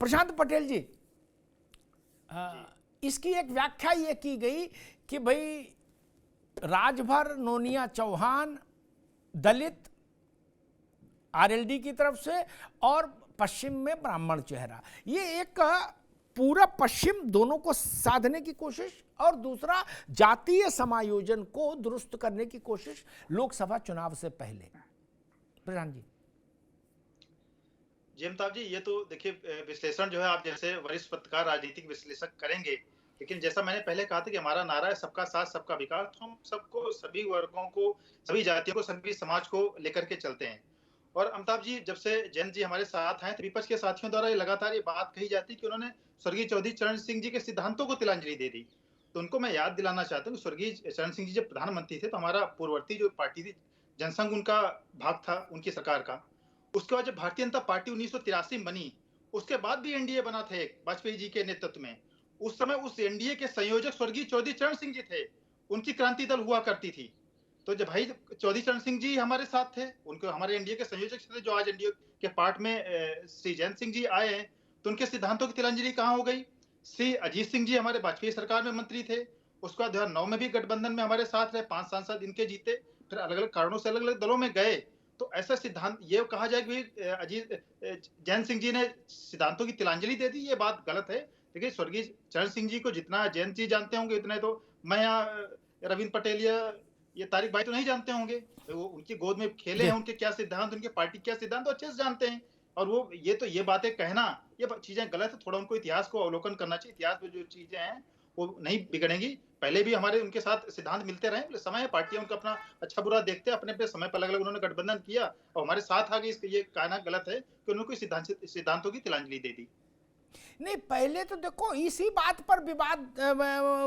प्रशांत पटेल जी, इसकी एक व्याख्या ये की गई कि भाई राजभर नोनिया चौहान दलित आरएलडी की तरफ से और पश्चिम में ब्राह्मण चेहरा, ये एक पूरा पश्चिम दोनों को साधने की कोशिश और दूसरा जातीय समायोजन को दुरुस्त करने की कोशिश लोकसभा चुनाव से पहले। प्रधान जी। जी अमिताभ जी, ये तो देखिए विश्लेषण जो है आप जैसे वरिष्ठ पत्रकार राजनीतिक विश्लेषक करेंगे, लेकिन जैसा मैंने पहले कहा था कि हमारा नारा है सबका साथ सबका विकास, तो हम सबको, सभी वर्गों को, सभी जातियों को, सभी समाज को लेकर के चलते हैं। और अमिताभ जी, जब से जैन जी हमारे साथ हैं तो विपक्ष के साथियों द्वारा ये लगातार ये बात कही जाती है कि उन्होंने स्वर्गीय चौधरी चरण सिंह जी के सिद्धांतों को तिलांजलि दे दी। तो उनको मैं याद दिलाना चाहता हूँ कि स्वर्गीय चरण सिंह जी जब प्रधानमंत्री थे तो हमारा पूर्ववर्ती जो पार्टी थी जनसंघ, उनका भाग था उनकी सरकार का। उसके बाद जब भारतीय जनता पार्टी 1983 में बनी, उसके बाद भी एनडीए बना था एक वाजपेयी जी के नेतृत्व में। उस समय उस एनडीए के संयोजक स्वर्गीय चौधरी चरण सिंह जी थे, उनकी क्रांति दल हुआ करती थी। तो जब भाई चौधरी चरण सिंह जी हमारे साथ थे, उनको हमारे एनडीए के संयोजक थे, जो आज एनडीए के पार्ट में श्री जयंत सिंह जी आए हैं, तो उनके सिद्धांतों की तिलांजलि कहाँ हो गई? श्री अजीत सिंह जी हमारे वाजपेयी सरकार में मंत्री थे, उसके बाद 2009 में भी गठबंधन में हमारे साथ रहे, 5 सांसद इनके जीते, फिर अलग अलग कारणों से अलग अलग दलों में गए। तो ऐसा सिद्धांत ये कहा जाए कि अजीत जैन सिंह जी ने सिद्धांतों की तिलांजलि दे दी, ये बात गलत है। देखिए स्वर्गीय चरण सिंह जी को जितना जैन जी जानते होंगे उतने तो मैं या रविंद्र पटेल या ये तारिक भाई तो नहीं जानते होंगे। वो उनकी गोद में खेले हैं, उनके क्या सिद्धांत, उनके पार्टी क्या सिद्धांत अच्छे से जानते हैं। और वो ये बातें कहना, ये चीजें गलत है। थोड़ा उनको इतिहास को अवलोकन करना चाहिए। इतिहास में जो चीजें हैं वो नहीं बिगड़ेंगी। पहले भी हमारे उनके साथ सिद्धांत मिलते रहे, समय है, पार्टियां उनका अपना अच्छा बुरा देखते हैं, अपने समय पर अलग अलग उन्होंने गठबंधन किया और हमारे साथ आ गए। ये कहना गलत है कि उन्होंने सिद्धांतों की तिलांजलि दे दी। नहीं, पहले तो देखो इसी बात पर विवाद,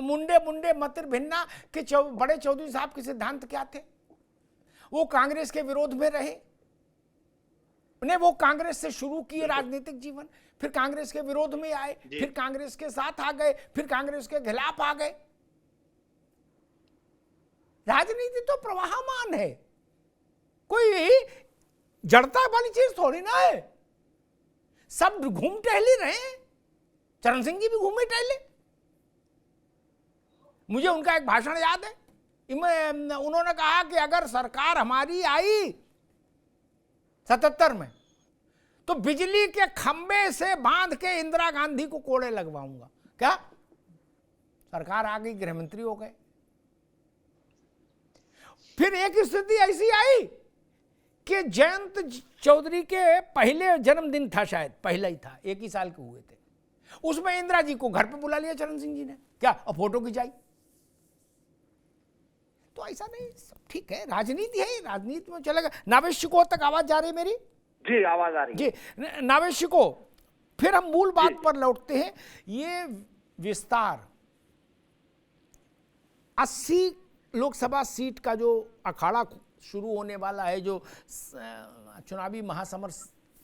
मुंडे मुंडे मतिर भिन्ना कि बड़े चौधरी साहब के सिद्धांत क्या थे। वो कांग्रेस के विरोध में रहे, उन्हें वो कांग्रेस से शुरू किए राजनीतिक जीवन, फिर कांग्रेस के विरोध में आए, फिर कांग्रेस के साथ आ गए, फिर कांग्रेस के खिलाफ आ गए। राजनीति तो प्रवाहमान है, कोई जड़ता वाली चीज थोड़ी ना है। सब घूम टहल ही रहे हैं, चरण सिंह जी भी घूमे टहले। मुझे उनका एक भाषण याद है, उन्होंने कहा कि अगर सरकार हमारी आई 77 में तो बिजली के खंबे से बांध के इंदिरा गांधी को कोड़े लगवाऊंगा। क्या सरकार आ गई, गृहमंत्री हो गए। फिर एक स्थिति ऐसी आई कि जयंत चौधरी के पहले जन्मदिन था, शायद पहला ही था, 1 ही साल के हुए थे, उसमें इंदिरा जी को घर पे बुला लिया चरण सिंह जी ने, क्या और फोटो खिंचाई। तो ऐसा नहीं, सब ठीक है, राजनीति है, राजनीति में चलेगा। नावेश शिको तक आवाज जा रही है मेरी? जी आवाज आ रही है जी। नावेश शिको, फिर हम मूल बात पर लौटते हैं। ये विस्तार 80 लोकसभा सीट का जो अखाड़ा शुरू होने वाला है, जो चुनावी महासमर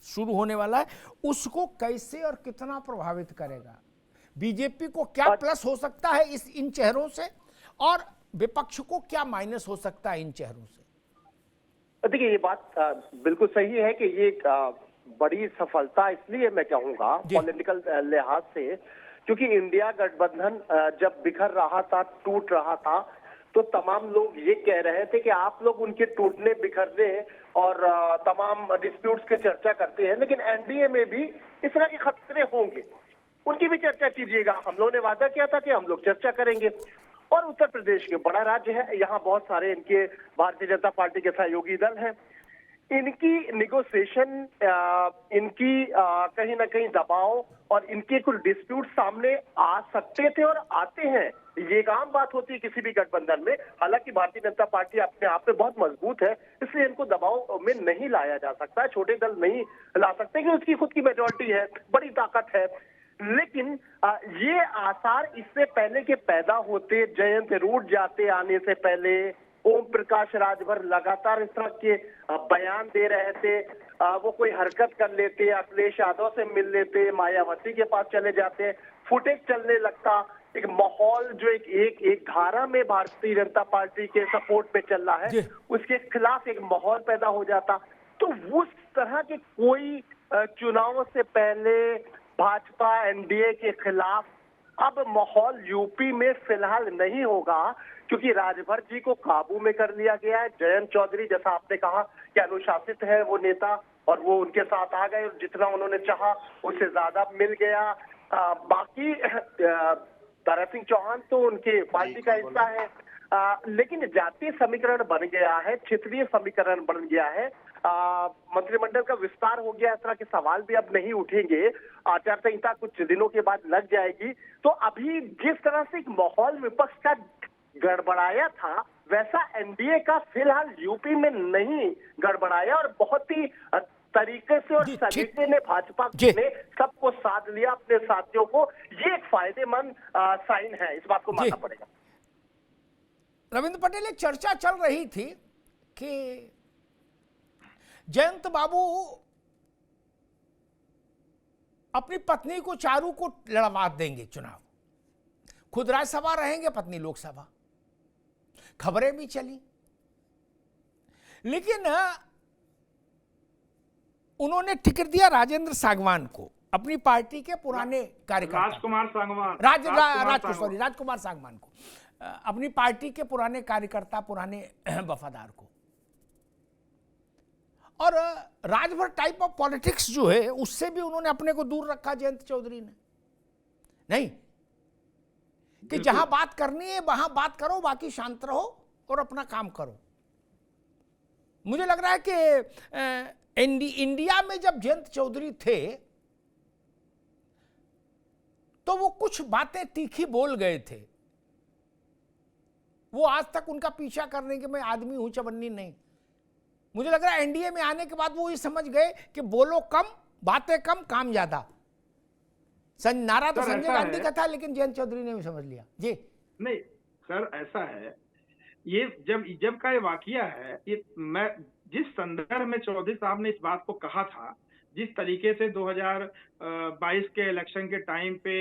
शुरू होने वाला है, उसको कैसे और कितना प्रभावित करेगा? बीजेपी को क्या प्लस हो सकता है इन चेहरों से, और विपक्ष को क्या माइनस हो सकता है इन चेहरों से? देखिए ये बात बिल्कुल सही है कि ये बड़ी सफलता इसलिए मैं कहूंगा पॉलिटिकल लिहाज से, क्योंकि इंडिया गठबंधन जब बिखर रहा था, टूट रहा था, तो तमाम लोग ये कह रहे थे कि आप लोग उनके टूटने बिखरने और तमाम डिस्प्यूट्स की चर्चा करते हैं, लेकिन एनडीए में भी इस तरह के खतरे होंगे, उनकी भी चर्चा कीजिएगा। हम लोगों ने वादा किया था कि हम लोग चर्चा करेंगे। और उत्तर प्रदेश के बड़ा राज्य है, यहाँ बहुत सारे इनके भारतीय जनता पार्टी के सहयोगी दल हैं, इनकी निगोसिएशन, इनकी कहीं ना कहीं दबाव और इनके कुछ डिस्प्यूट सामने आ सकते थे और आते हैं। ये एक आम बात होती है किसी भी गठबंधन में। हालांकि भारतीय जनता पार्टी अपने आप में बहुत मजबूत है, इसलिए इनको दबाव में नहीं लाया जा सकता, छोटे दल नहीं ला सकते कि उसकी खुद की मेजोरिटी है, बड़ी ताकत है। लेकिन ये आसार इससे पहले के पैदा होते, जयंत रूठ जाते आने से पहले, ओम प्रकाश राजभर लगातार इस तरह के बयान दे रहे थे, वो कोई हरकत कर लेते, अखिलेश यादव से मिल लेते, मायावती के पास चले जाते, फुटेज चलने लगता, एक माहौल जो एक धारा में भारतीय जनता पार्टी के सपोर्ट पे चल रहा है, उसके खिलाफ एक माहौल पैदा हो जाता। तो उस तरह के कोई चुनाव से पहले भाजपा एनडीए के खिलाफ अब माहौल यूपी में फिलहाल नहीं होगा, क्योंकि राजभर जी को काबू में कर लिया गया है। जयंत चौधरी, जैसा आपने कहा कि अनुशासित है वो नेता, और वो उनके साथ आ गए और जितना उन्होंने चाहा उससे ज्यादा मिल गया। बाकी तारा सिंह चौहान तो उनके पार्टी का हिस्सा है, लेकिन जातीय समीकरण बन गया है, क्षेत्रीय समीकरण बन गया है। मंत्रिमंडल का विस्तार हो गया, इस तरह के सवाल भी अब नहीं उठेंगे। आचार संहिता कुछ दिनों के बाद लग जाएगी। तो अभी जिस तरह से एक माहौल विपक्ष का गड़बड़ाया था, वैसा एनडीए का फिलहाल यूपी में नहीं गड़बड़ाया, और बहुत ही तरीके से और सलीके ने भाजपा ने सबको साथ लिया, अपने साथियों को। ये एक फायदेमंद साइन है, इस बात को मानना पड़ेगा। रविंद्र पटेल, एक चर्चा चल रही थी कि जयंत बाबू अपनी पत्नी को, चारू को लड़वा देंगे चुनाव, खुद राज्यसभा रहेंगे, पत्नी लोकसभा। खबरें भी चली, लेकिन उन्होंने टिकट दिया राजेंद्र सागवान को, अपनी पार्टी के पुराने कार्यकर्ता, राजकुमार सागवान, राजकुमार सागवान को, अपनी पार्टी के पुराने कार्यकर्ता, पुराने वफादार को। और राजभर टाइप ऑफ पॉलिटिक्स जो है, उससे भी उन्होंने अपने को दूर रखा जयंत चौधरी ने। नहीं कि जहां बात करनी है वहां बात करो, बाकी शांत रहो और अपना काम करो। मुझे लग रहा है कि इंडिया में जब जयंत चौधरी थे तो वो कुछ बातें तीखी बोल गए थे। वो आज तक उनका पीछा करने के मैं आदमी हूं, चवन्नी नहीं। मुझे लग रहा है एनडीए में आने के बाद वो ये समझ गए कि बोलो कम, बातें कम, काम ज्यादा। नारा तो संजय गांधी का था, लेकिन जयंत चौधरी ने भी समझ लिया। जी नहीं सर, ऐसा है, ये जब का ये वाकया है, ये मैं जिस संदर्भ में चौधरी साहब ने इस बात को कहा था, जिस तरीके से 2022 के इलेक्शन के टाइम पे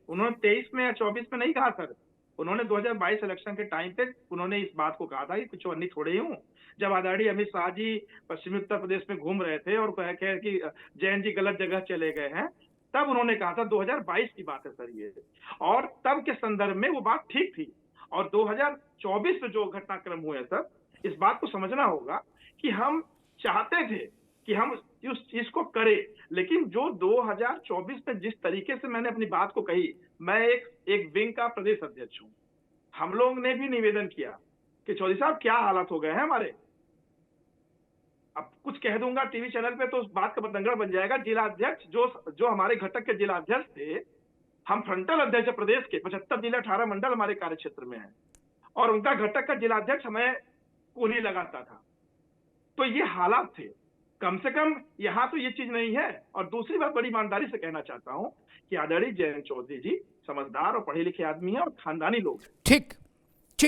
उन्होंने 23 में या 24 में नहीं कहा सर, उन्होंने 2022 इलेक्शन के टाइम पे उन्होंने इस बात को कहा था कि कुछ अन्य थोड़े ही हूँ। जब आदरणीय अमित शाह जी पश्चिमी उत्तर प्रदेश में घूम रहे थे और कह कि जयंत जी गलत जगह चले गए हैं, तब उन्होंने कहा था, 2022 की बात है सर ये, और तब के संदर्भ में वो बात ठीक थी। और 2024 में जो घटनाक्रम हुए सर, इस बात को समझना होगा कि हम चाहते थे कि हम उस चीज को करें, लेकिन जो 2024 में जिस तरीके से मैंने अपनी बात को कही, मैं एक विंग का प्रदेश अध्यक्ष हूं, हम लोग ने भी निवेदन किया कि चौधरी साहब क्या हालात हो गए हैं हमारे। अब कुछ कह दूंगा टीवी चैनल पे तो उस बात का बतंगड़ बन जाएगा। जिला अध्यक्ष जो हमारे घटक के जिला अध्यक्ष थे, हम फ्रंटल अध्यक्ष प्रदेश के 75 जिले 18 मंडल हमारे कार्य क्षेत्र में है, और उनका घटक का जिला अध्यक्ष हमें कोनी लगाता था। तो ये हालात थे, कम से कम यहाँ तो ये चीज नहीं है। और दूसरी बात बड़ी ईमानदारी से कहना चाहता हूँ कि आदरणीय जयंत चौधरी जी समझदार और पढ़े लिखे आदमी हैं और खानदानी लोग हैं। ठीक,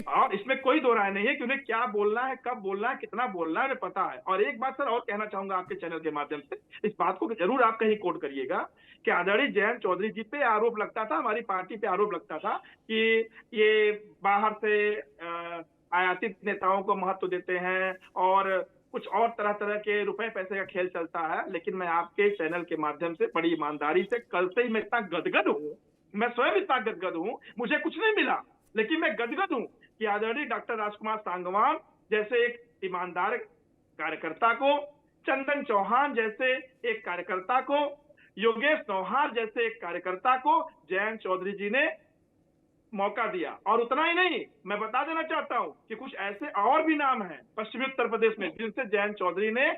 और इसमें कोई दो राय नहीं है कि उन्हें क्या बोलना है, कब बोलना है, कितना बोलना है, उन्हें पता है। और एक बात सर और कहना चाहूंगा आपके चैनल के माध्यम से, इस बात को जरूर आप कहीं कोट करिएगा कि आदरणीय जयंत चौधरी जी पे आरोप लगता था, हमारी पार्टी पे आरोप लगता था कि ये बाहर से आयातित नेताओं को महत्व देते हैं और कुछ और तरह तरह के रुपए पैसे का खेल चलता है। लेकिन मैं आपके चैनल के माध्यम से बड़ी ईमानदारी से, कल से ही मैं इतना गदगद हूँ, मैं स्वयं इतना गदगद हूँ, मुझे कुछ नहीं मिला लेकिन मैं गदगद हूँ कि आदरणीय डॉक्टर राजकुमार सागवान जैसे एक ईमानदार कार्यकर्ता को, चंदन चौहान जैसे एक कार्यकर्ता को, योगेश नौहार जैसे एक कार्यकर्ता को जयंत चौधरी जी ने मौका दिया। और उतना ही नहीं, मैं बता देना चाहता हूं कि कुछ ऐसे और भी नाम हैं पश्चिमी उत्तर प्रदेश में जिनसे जयंत चौधरी ने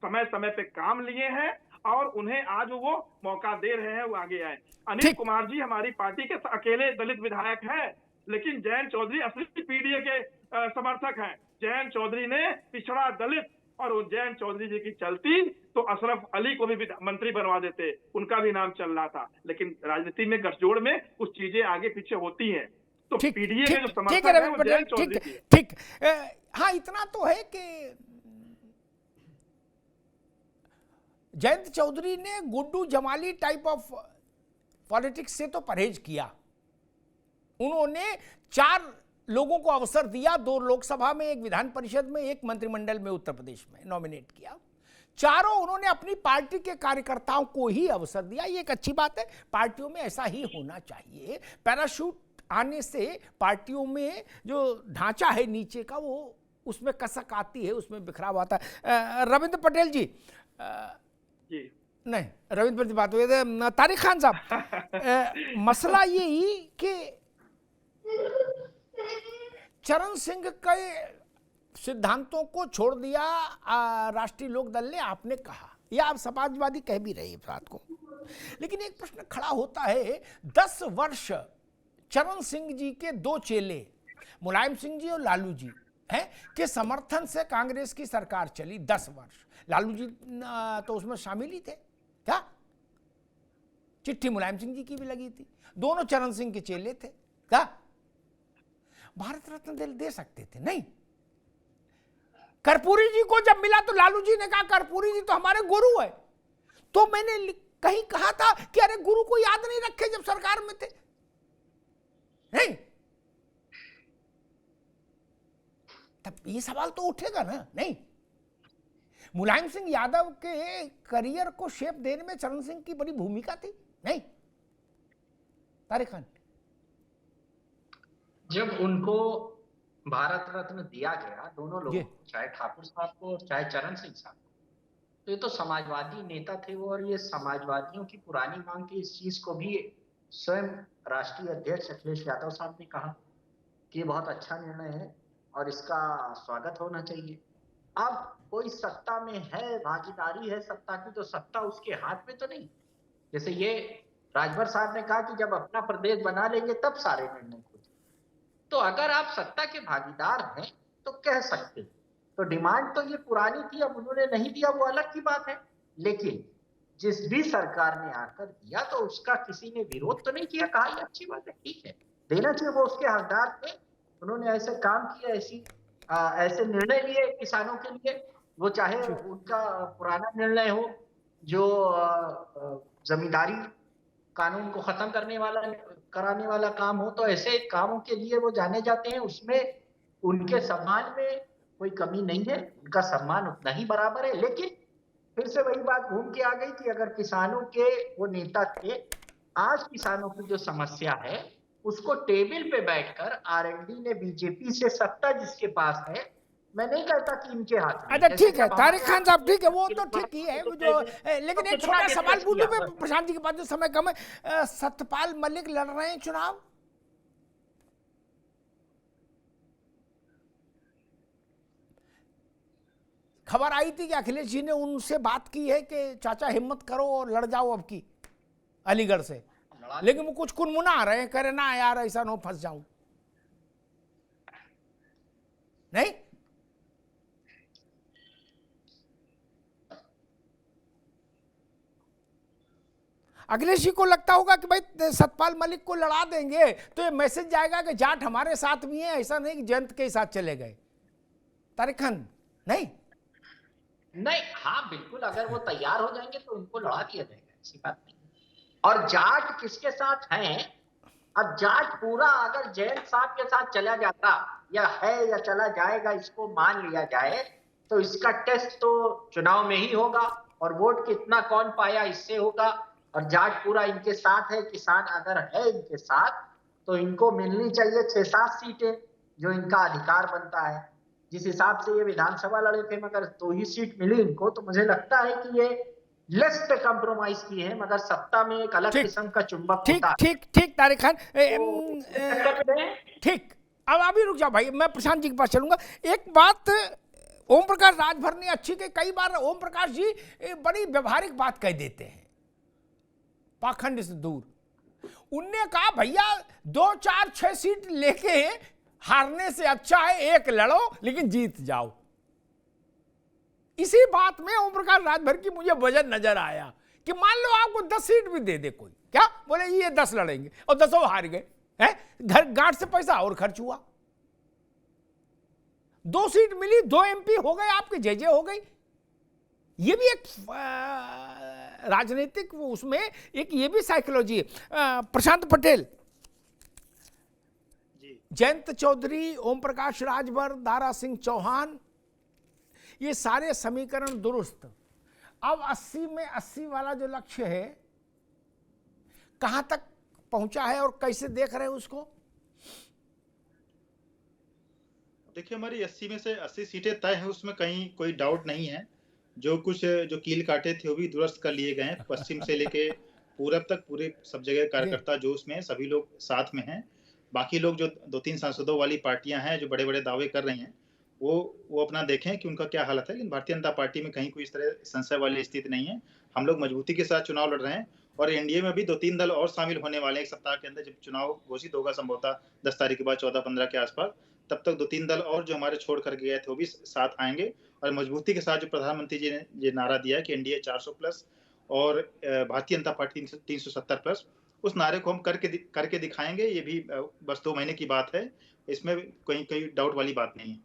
समय समय पे काम लिए हैं और उन्हें आज वो मौका दे रहे हैं, वो आगे आए। अनिल कुमार जी हमारी पार्टी के अकेले दलित विधायक हैं, लेकिन जयंत चौधरी असली पीडीए के समर्थक हैं। जयंत चौधरी ने पिछड़ा दलित, और वो जयंत चौधरी जी की चलती तो अशरफ अली को भी मंत्री बनवा देते, उनका भी नाम चल रहा था। लेकिन राजनीति में गठजोड़ में कुछ चीजें आगे पीछे होती हैं, तो पीडीए के जो समर्थक हैं वो जयंत चौधरी जी। ठीक, हाँ इतना तो है कि जयंत चौधरी ने Guddu Jamali type of politics से तो परहेज किया। उन्होंने 4 लोगों को अवसर दिया, 2 लोकसभा में, 1 विधान परिषद में, 1 मंत्रिमंडल में उत्तर प्रदेश में नॉमिनेट किया। चारों उन्होंने अपनी पार्टी के कार्यकर्ताओं को ही अवसर दिया। ये एक अच्छी बात है, पार्टियों में ऐसा ही होना चाहिए। पैराशूट आने से पार्टियों में जो ढांचा है नीचे का, वो उसमें कसक आती है, उसमें बिखराव आता है। रविंद्र पटेल जी, जी नहीं रविंद्र पटेल बात हुई, तारिक खान साहब, मसला यही कि चरण सिंह के सिद्धांतों को छोड़ दिया राष्ट्रीय लोकदल ने, आपने कहा, या आप समाजवादी कह भी रहे बात को, लेकिन एक प्रश्न खड़ा होता है, 10 वर्ष चरण सिंह जी के 2 चेले मुलायम सिंह जी और लालू जी हैं के समर्थन से कांग्रेस की सरकार चली 10 वर्ष। लालू जी तो उसमें शामिल ही थे क्या? चिट्ठी मुलायम सिंह जी की भी लगी थी, दोनों चरण सिंह के चेले थे क्या? भारत रत्न दे सकते थे नहीं? कर्पूरी जी को जब मिला तो लालू जी ने कहा कर्पूरी जी तो हमारे गुरु है, तो मैंने कहीं कहा था कि अरे गुरु को याद नहीं रखे जब सरकार में थे, नहीं? तब ये सवाल तो उठेगा ना, नहीं? मुलायम सिंह यादव के करियर को शेप देने में चरण सिंह की बड़ी भूमिका थी, नहीं? तारिक खान, जब उनको भारत रत्न दिया गया, दोनों लोगों को, चाहे ठाकुर साहब को चाहे चरण सिंह साहब को, तो ये तो समाजवादी नेता थे वो, और ये समाजवादियों की पुरानी मांग थी। इस चीज को भी स्वयं राष्ट्रीय अध्यक्ष अखिलेश यादव साहब ने कहा कि ये बहुत अच्छा निर्णय है और इसका स्वागत होना चाहिए। अब कोई सत्ता में है, भागीदारी है सत्ता की, तो सत्ता उसके हाथ में तो नहीं। जैसे ये राजभर साहब ने कहा कि जब अपना प्रदेश बना लेंगे तब सारे निर्णय खुद। तो अगर आप सत्ता के भागीदार हैं तो कह सकते, तो डिमांड तो ये पुरानी थी, अब उन्होंने नहीं दिया वो अलग की बात है, लेकिन जिस भी सरकार ने आकर दिया तो उसका किसी ने विरोध तो नहीं किया, कहा ये अच्छी बात है, ठीक है, देना चाहिए, वो उसके हकदार थे, उन्होंने ऐसे काम किए, ऐसे निर्णय लिए किसानों के लिए, वो चाहे उनका पुराना निर्णय हो जो जमींदारी कानून को खत्म कराने वाला काम हो, तो ऐसे कामों के लिए वो जाने जाते हैं, उसमें उनके सम्मान में कोई कमी नहीं है, उनका सम्मान उतना ही बराबर है। लेकिन फिर से वही बात घूम के आ गई कि अगर किसानों के वो नेता थे, आज किसानों की जो समस्या है उसको टेबल पे बैठकर आरएलडी ने बीजेपी से, सत्ता जिसके पास है, मैं नहीं कहता कि इनके हाथ में। अच्छा ठीक है तारिक खान साहब, ठीक है, वो तो ठीक ही है जो, लेकिन एक छोटा सवाल पूछूं मैं प्रशांत जी के पास, जो समय कम है, सत्यपाल मलिक लड़ रहे हैं चुनाव, खबर आई थी कि अखिलेश जी ने उनसे बात की है कि चाचा हिम्मत करो और लड़ जाओ अब की अलीगढ़ से, लेकिन वो कुछ कुनमुना आ रहे हैं, कह रहे ना यार ऐसा ना फंस जाऊं, नहीं? अखिलेश जी को लगता होगा कि भाई सतपाल मलिक को लड़ा देंगे तो ये मैसेज जाएगा कि जाट हमारे साथ भी है, ऐसा नहीं कि जयंत के साथ चले गए। तारिक खान, नहीं नहीं, हाँ बिल्कुल, अगर वो तैयार हो जाएंगे तो उनको लड़ा दिया जाएगा, ऐसी बात नहीं। और जाट किसके साथ हैं? अब जाट पूरा अगर जयंत साहब के साथ चला जाता या है या चला जाएगा, इसको मान लिया जाए, तो इसका टेस्ट तो चुनाव में ही होगा और वोट कितना कौन पाया इससे होगा। और जाट पूरा इनके साथ है, किसान अगर है इनके साथ तो इनको मिलनी चाहिए 6-7 सीटें जो इनका अधिकार बनता है। जिस हिसाब से ये विधानसभा लड़े थे, मगर 2 ही सीट मिली इनको, तो मुझे लगता है कि ये लेस पे कॉम्प्रोमाइज किए हैं, मगर सत्ता में एक अलग किस्म का चुंबक ठीक होता है। ठीक ठीक तारिक खान, ठीक, अब अभी रुक जाओ भाई, मैं प्रशांत जी के पास चलूंगा। एक बात ओम प्रकाश राजभर ने अच्छी की, कई बार ओम प्रकाश जी बड़ी व्यवहारिक बात कह देते हैं, पाखंड से दूर। उनने कहा भैया 2, 4, 6 सीट लेके हारने से अच्छा है 1 लड़ो लेकिन जीत जाओ। इसी बात में ओम प्रकाश राजभर की मुझे वजन नजर आया कि मान लो आपको 10 सीट भी दे दे कोई, क्या बोले ये 10 लड़ेंगे और 10 हार गए, हैं? घर गांठ से पैसा और खर्च हुआ, 2 सीट मिली, 2 एमपी हो गए आपके, जय हो गई। ये भी एक राजनीतिक उसमें एक ये भी साइकोलॉजी है। प्रशांत पटेल, जयंत चौधरी, ओम प्रकाश राजभर, दारा सिंह चौहान, ये सारे समीकरण दुरुस्त, अब 80 में 80 वाला जो लक्ष्य है कहां तक पहुंचा है और कैसे देख रहे हैं उसको? देखिए, हमारी 80 में से 80 सीटें तय हैं, उसमें कहीं कोई डाउट नहीं है। जो कुछ जो कील काटे थे वो भी दुरुस्त कर लिए गए हैं। पश्चिम से लेके पूरब तक पूरे सब जगह कार्यकर्ता जोश में, सभी लोग साथ में हैं। बाकी लोग जो 2-3 सांसदों वाली पार्टियां हैं जो बड़े-बड़े दावे कर रही हैं, वो अपना देखें कि उनका क्या हालत है। लेकिन भारतीय जनता पार्टी में कहीं कोई इस तरह संशय वाली स्थिति नहीं है। हम लोग मजबूती के साथ चुनाव लड़ रहे हैं और एनडीए में भी 2-3 दल और शामिल होने वाले हैं एक सप्ताह के अंदर। जब चुनाव घोषित होगा संभवतः 10 तारीख के बाद 14-15 के आसपास, तब तक 2-3 दल और जो हमारे छोड़ करके गए थे वो भी साथ आएंगे और मजबूती के साथ जो प्रधानमंत्री जी ने ये नारा दिया है कि एनडीए 400 प्लस और भारतीय जनता पार्टी 370 प्लस, उस नारे को हम करके दिखाएंगे। ये भी बस 2 महीने की बात है, इसमें कोई डाउट वाली बात नहीं है।